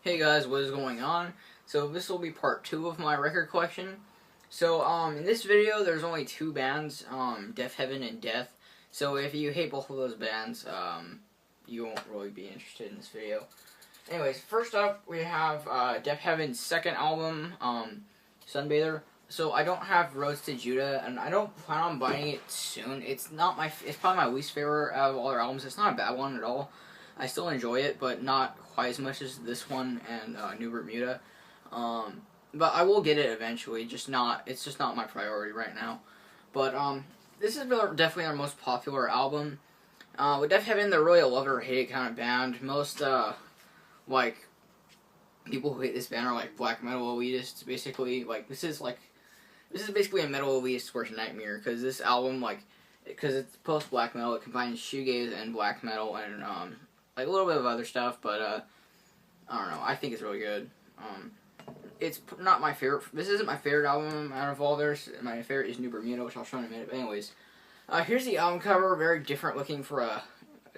Hey guys, what is going on? So this will be part 2 of my record collection. So in this video there's only 2 bands, Deafheaven and Death. So if you hate both of those bands, you won't really be interested in this video. Anyways, first up we have Deafheaven's second album, Sunbather. So I don't have Roads to Judah, and I don't plan on buying it soon. It's probably my least favorite out of all their albums. It's not a bad one at all. I still enjoy it, but not quite as much as this one and New Bermuda. But I will get it eventually. It's just not my priority right now. But this is definitely their most popular album. With Deafheaven, they're really a love it or hate it kind of band. Most like people who hate this band are like black metal elitists, basically. Like this is basically a metal elitist's worst nightmare, because this album, because it's post black metal, it combines shoegaze and black metal and like a little bit of other stuff, but I don't know, I think it's really good. It's not my favorite. This isn't my favorite album out of all theirs. My favorite is New Bermuda, which I'll show in a minute. But anyways, here's the album cover. Very different looking for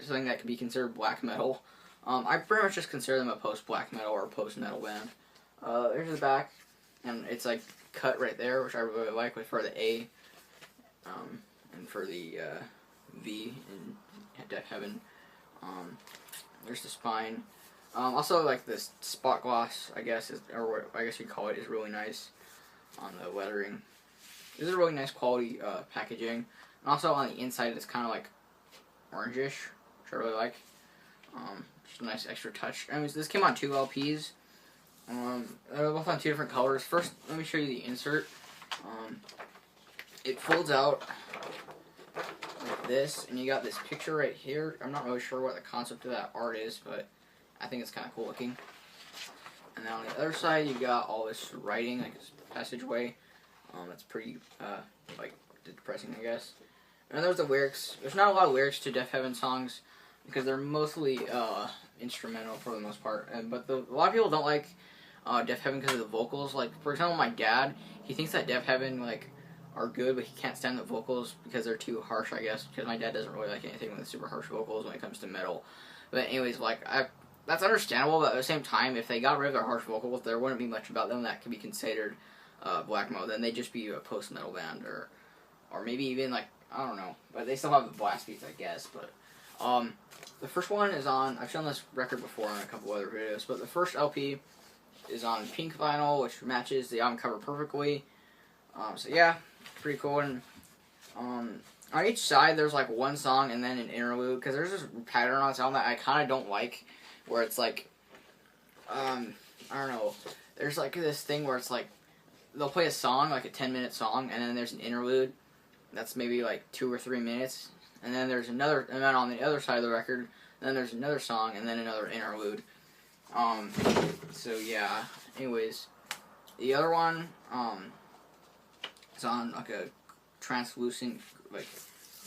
something that could be considered black metal. I pretty much just consider them a post black metal or post metal band. There's the back, and it's like cut right there, which I really like, for the A, and for the V in Deafheaven. There's the spine. Also, like this spot gloss, I guess, or what I guess you'd call it, is really nice on the lettering. This is a really nice quality packaging. And also on the inside, it's kind of like orangish, which I really like. Just a nice extra touch. I mean, this came on 2 LPs. They're both on 2 different colors. First, let me show you the insert. It folds out like this, and you got this picture right here. I'm not really sure what the concept of that art is, but I think it's kind of cool looking. And then on the other side, you got all this writing, like this passageway. That's pretty, like, depressing, I guess. And there's the lyrics. There's not a lot of lyrics to Deafheaven songs, because they're mostly instrumental for the most part. But a lot of people don't like Deafheaven because of the vocals. Like, for example, my dad, he thinks that Deafheaven, like, are good, but he can't stand the vocals because they're too harsh, I guess, because my dad doesn't really like anything with super harsh vocals when it comes to metal. But anyways, like, that's understandable, but at the same time, if they got rid of their harsh vocals, there wouldn't be much about them that could be considered black metal. Then they'd just be a post-metal band, or maybe even, like, I don't know, but they still have the blast beats, I guess. But the first one is on, I've shown this record before in a couple other videos, but the first LP is on pink vinyl, which matches the album cover perfectly. So yeah, pretty cool. And on each side there's like one song and then an interlude, because there's this pattern on this album that I kind of don't like, where it's like, I don't know, there's like this thing where it's like, they'll play a song, like a 10-minute song, and then there's an interlude that's maybe like 2 or 3 minutes, and then there's another, and then on the other side of the record, then there's another song, and then another interlude. So yeah, anyways, the other one, it's on like a translucent, like,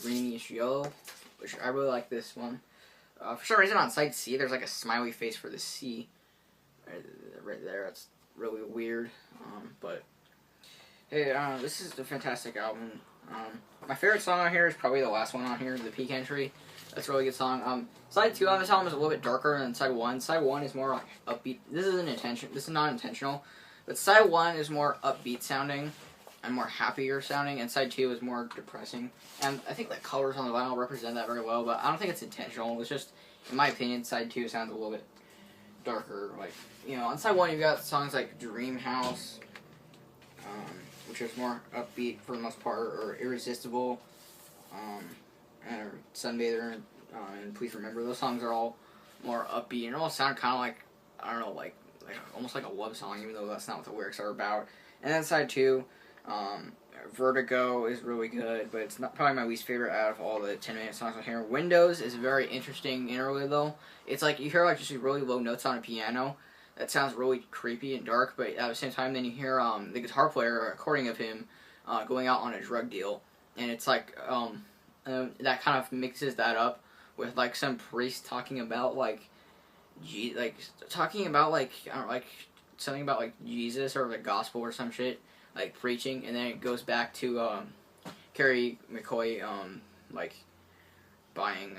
greenish yellow, which I really like this one. For some reason on side C, there's like a smiley face for the C. Right there, it's really weird. But, hey, this is a fantastic album. My favorite song on here is probably the last one on here, the Peak Entry. That's a really good song. Side 2 on this album is a little bit darker than side 1. Side 1 is more like upbeat. This is not intentional, but side 1 is more upbeat sounding and more happier sounding, and side 2 is more depressing. And I think the colors on the vinyl represent that very well, but I don't think it's intentional. It's just, in my opinion, side 2 sounds a little bit darker. Like, you know, on side 1 you've got songs like Dream House, which is more upbeat for the most part, or Irresistible, or Sunbather, and Please Remember. Those songs are all more upbeat, and all sound kind of like, I don't know, like almost like a love song, even though that's not what the lyrics are about. And then side 2, Vertigo is really good, but it's not probably my least favorite out of all the 10-minute songs on here. Windows is a very interesting interlude, though. It's like, you hear like just really low notes on a piano that sounds really creepy and dark, but at the same time, then you hear the guitar player, a recording of him going out on a drug deal, and it's like that kind of mixes that up with like some priest talking about like something about like Jesus or the gospel or some shit, like preaching, and then it goes back to Carrie McCoy like buying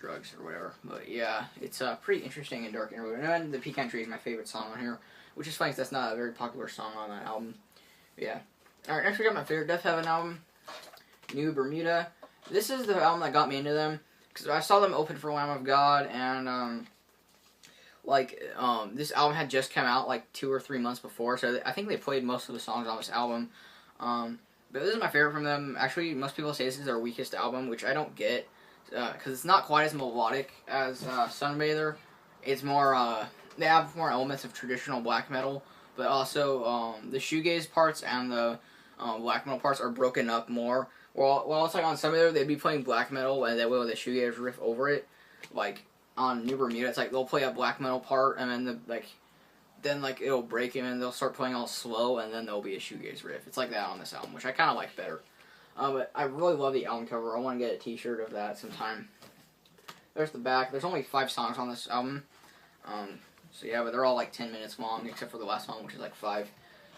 drugs or whatever. But yeah, it's pretty interesting and dark interlude. And then the Pecan Tree is my favorite song on here, which is funny because that's not a very popular song on that album. But yeah. Alright, next we got my favorite Deafheaven album, New Bermuda. This is the album that got me into them, because I saw them open for Lamb of God, and this album had just come out like 2 or 3 months before, so I think they played most of the songs on this album. But this is my favorite from them. Actually, most people say this is their weakest album, which I don't get, because it's not quite as melodic as Sunbather. It's more, they have more elements of traditional black metal, but also the shoegaze parts and the black metal parts are broken up more. While it's like on Sunbather, they'd be playing black metal, and that way with a shoegaze riff over it. Like on New Bermuda, it's like they'll play a black metal part, and then it'll break, and then they'll start playing all slow, and then there'll be a shoegaze riff. It's like that on this album, which I kind of like better. But I really love the album cover. I want to get a t-shirt of that sometime. There's the back. There's only 5 songs on this album. So yeah, but they're all like 10 minutes long, except for the last one, which is like 5.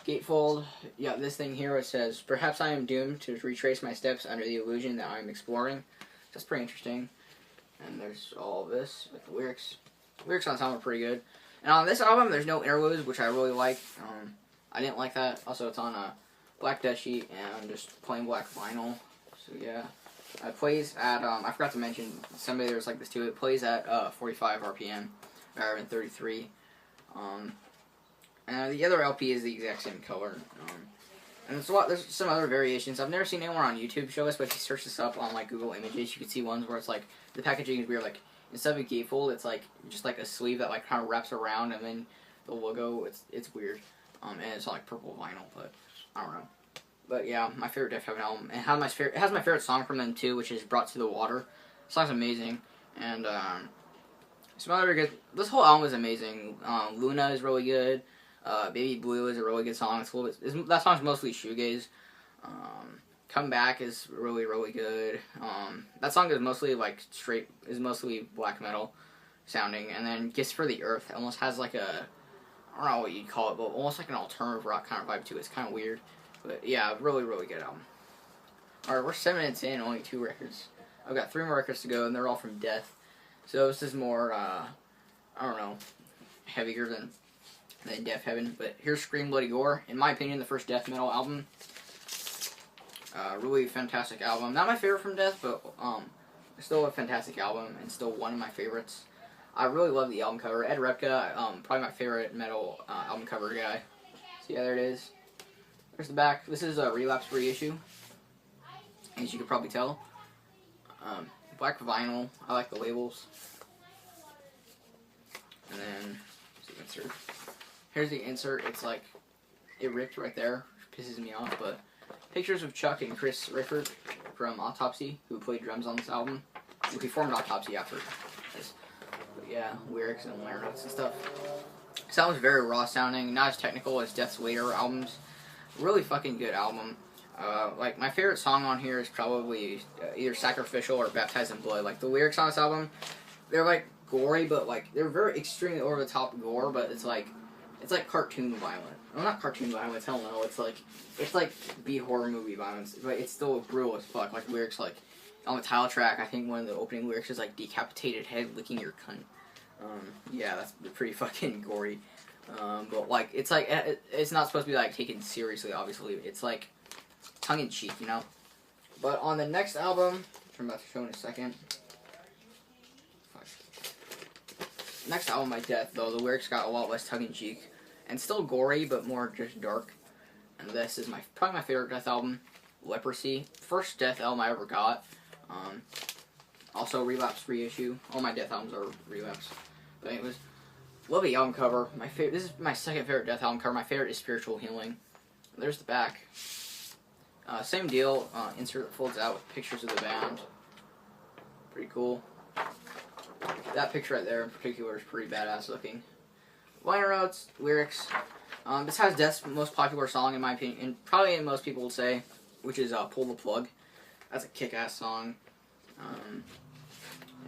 Gatefold. Yeah, this thing here, it says, "Perhaps I am doomed to retrace my steps under the illusion that I am exploring." That's pretty interesting. And there's all of this with the lyrics. The lyrics on this album are pretty good. And on this album, there's no interludes, which I really like. I didn't like that. Also, it's on a black death sheet and just plain black vinyl. So yeah, it plays at I forgot to mention somebody there's like this too. It plays at 45 RPM rather than 33. And the other LP is the exact same color. And there's some other variations. I've never seen anyone on YouTube show this, but if you search this up on like Google Images, you can see ones where it's like the packaging is weird. Like instead of a gatefold, it's like just like a sleeve that like kind of wraps around, and then the logo. It's weird. And it's like purple vinyl, but I don't know. But yeah, my favorite Deafheaven album. It has my favorite song from them too, which is "Brought to the Water." The song's amazing, and some other good. This whole album is amazing. Luna is really good. Baby Blue is a really good song. It's a little bit. That song's mostly shoegaze. Come Back is really, really good. That song is mostly mostly black metal sounding. And then Gifts for the Earth almost has like a, I don't know what you'd call it, but almost like an alternative rock kind of vibe to it. It's kind of weird. But yeah, really, really good album. Alright, we're 7 minutes in, only 2 records. I've got 3 more records to go, and they're all from Death. So this is more, I don't know, heavier than Deafheaven. But here's Scream Bloody Gore. In my opinion, the first death metal album. Really fantastic album. Not my favorite from Death, but still a fantastic album, and still one of my favorites. I really love the album cover. Ed Repka, probably my favorite metal album cover guy. So yeah, there it is. There's the back. This is a Relapse reissue, as you could probably tell. Black vinyl. I like the labels. And then here's the insert. Here's the insert. It's like it ripped right there. Which pisses me off, but pictures of Chuck and Chris Rickard from Autopsy, who played drums on this album. We formed Autopsy after this. But yeah, lyrics and liner notes and stuff. This album's very raw sounding, not as technical as Death's later albums. Really fucking good album. Like, my favorite song on here is probably either Sacrificial or Baptized in Blood. Like, the lyrics on this album, they're like gory, but like they're very extremely over the top gore, but it's like cartoon violent. Well, not cartoon violence, hell no. It's like B horror movie violence, but it's still brutal as fuck. Like lyrics like on the title track, I think one of the opening lyrics is like "decapitated head licking your cunt." Yeah, that's pretty fucking gory. But like it's not supposed to be like taken seriously. Obviously, it's like tongue in cheek, you know. But on the next album, which I'm about to show in a second. Next album by Death, though, the lyrics got a lot less tongue-in-cheek, and still gory, but more just dark. And this is probably my favorite Death album, Leprosy. First Death album I ever got. Also, Relapse reissue. All my Death albums are Relapse. But anyways, love the album cover. This is my second favorite Death album cover. My favorite is Spiritual Healing. There's the back. Same deal. Insert that folds out with pictures of the band. Pretty cool. That picture right there in particular is pretty badass looking. Liner notes, lyrics. This has Death's most popular song in my opinion, and probably most people would say, which is Pull the Plug. That's a kick-ass song.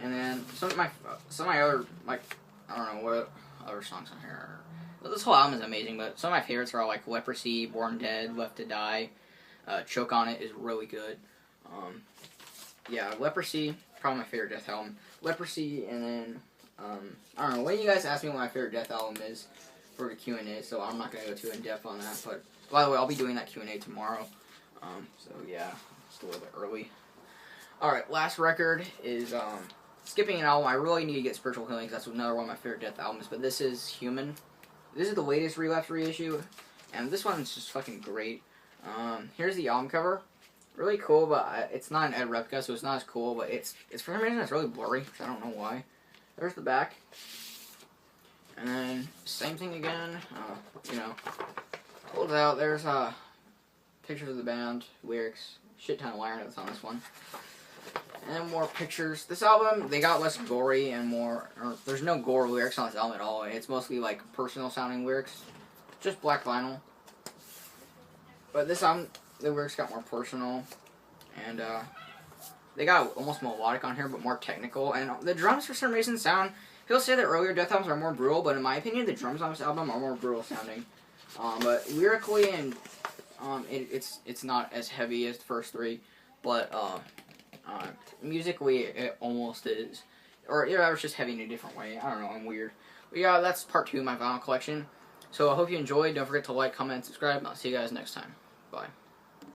And then some of my other, like, I don't know what other songs on here are. This whole album is amazing, but some of my favorites are like Leprosy, Born Dead, Left to Die. Choke on It is really good. Yeah, Leprosy, probably my favorite Death album. Leprosy, and then, I don't know, when you guys ask me what my favorite Death album is for the Q&A, so I'm not going to go too in-depth on that, but, by the way, I'll be doing that Q&A tomorrow, so, yeah, just a little bit early. Alright, last record is, skipping an album. I really need to get Spiritual Healings. That's another one of my favorite Death albums, but this is Human. This is the latest Relapse reissue, and this one's just fucking great. Here's the album cover. Really cool, but it's not an Ed replica, so it's not as cool, but it's for some reason it's really blurry, which I don't know why. There's the back. And then, same thing again, you know, pulls out, there's, pictures of the band, lyrics, shit ton of liner notes on this one. And more pictures. This album, they got less gory and more, or there's no gore lyrics on this album at all. It's mostly, like, personal sounding lyrics. Just black vinyl. But this album, the lyrics got more personal, and they got almost melodic on here, but more technical, and the drums for some reason sound, people say that earlier Death albums are more brutal, but in my opinion, the drums on this album are more brutal sounding, but lyrically, and it's not as heavy as the first three, but musically, it almost is, or it was just heavy in a different way. I don't know, I'm weird, but yeah, that's part 2 of my vinyl collection, so I hope you enjoyed. Don't forget to like, comment, and subscribe, and I'll see you guys next time. Bye.